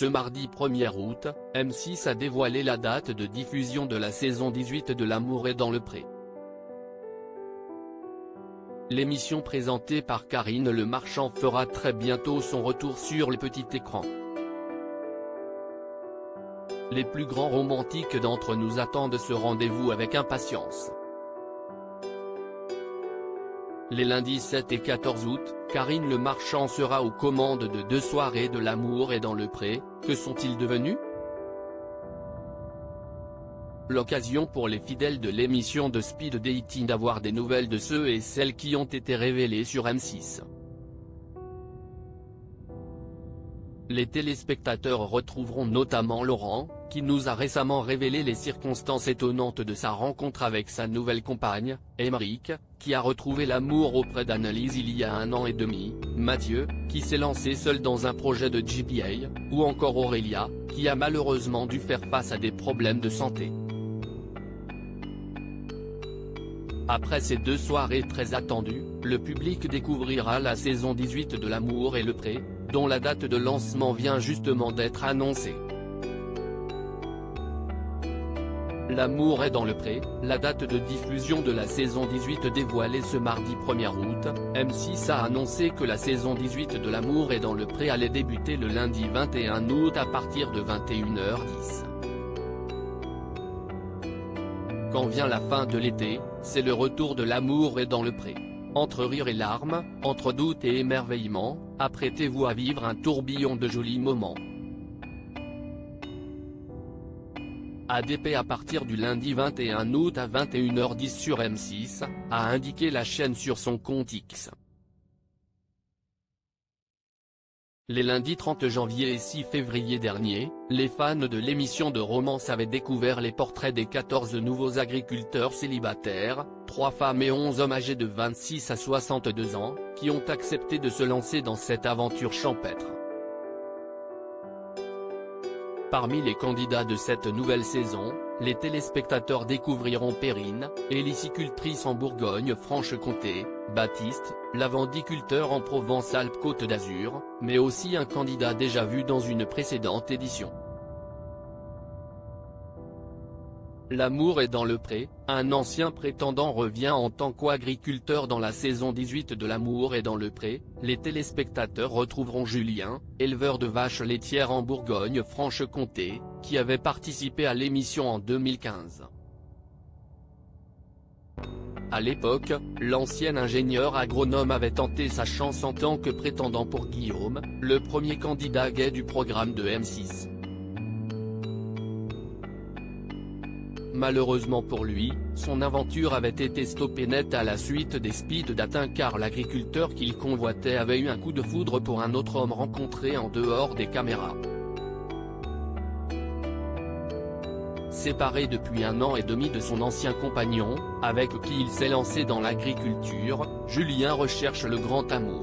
Ce mardi 1er août, M6 a dévoilé la date de diffusion de la saison 18 de L'amour est dans le pré. L'émission présentée par Karine Le Marchand fera très bientôt son retour sur le petit écran. Les plus grands romantiques d'entre nous attendent ce rendez-vous avec impatience. Les lundis 7 et 14 août, Karine Le Marchand sera aux commandes de 2 soirées de L'amour est dans le pré. Que sont-ils devenus? L'occasion pour les fidèles de l'émission de speed dating d'avoir des nouvelles de ceux et celles qui ont été révélés sur M6. Les téléspectateurs retrouveront notamment Laurent, qui nous a récemment révélé les circonstances étonnantes de sa rencontre avec sa nouvelle compagne, Émeric, qui a retrouvé l'amour auprès d'Annelise il y a 1 an et demi, Mathieu, qui s'est lancé seul dans un projet de GPA, ou encore Aurélia, qui a malheureusement dû faire face à des problèmes de santé. Après ces 2 soirées très attendues, le public découvrira la saison 18 de L'amour et le pré, dont la date de lancement vient justement d'être annoncée. L'amour est dans le pré, la date de diffusion de la saison 18 dévoilée ce mardi 1er août, M6 a annoncé que la saison 18 de L'amour est dans le pré allait débuter le lundi 21 août à partir de 21h10. Quand vient la fin de l'été, c'est le retour de L'amour est dans le pré. Entre rire et larmes, entre doute et émerveillement, apprêtez-vous à vivre un tourbillon de jolis moments. ADP à partir du lundi 21 août à 21h10 sur M6, a indiqué la chaîne sur son compte X. Les lundis 30 janvier et 6 février dernier, les fans de l'émission de romance avaient découvert les portraits des 14 nouveaux agriculteurs célibataires, 3 femmes et 11 hommes âgés de 26 à 62 ans, qui ont accepté de se lancer dans cette aventure champêtre. Parmi les candidats de cette nouvelle saison, les téléspectateurs découvriront Perrine, hélicicultrice en Bourgogne-Franche-Comté, Baptiste, lavandiculteur en Provence-Alpes-Côte d'Azur, mais aussi un candidat déjà vu dans une précédente édition. L'amour est dans le pré, un ancien prétendant revient en tant qu'agriculteur dans la saison 18 de L'amour est dans le pré. Les téléspectateurs retrouveront Julien, éleveur de vaches laitières en Bourgogne-Franche-Comté, qui avait participé à l'émission en 2015. À l'époque, l'ancien ingénieur agronome avait tenté sa chance en tant que prétendant pour Guillaume, le premier candidat gay du programme de M6. Malheureusement pour lui, son aventure avait été stoppée net à la suite des speed dating car l'agriculteur qu'il convoitait avait eu un coup de foudre pour un autre homme rencontré en dehors des caméras. Séparé depuis 1 an et demi de son ancien compagnon, avec qui il s'est lancé dans l'agriculture, Julien recherche le grand amour.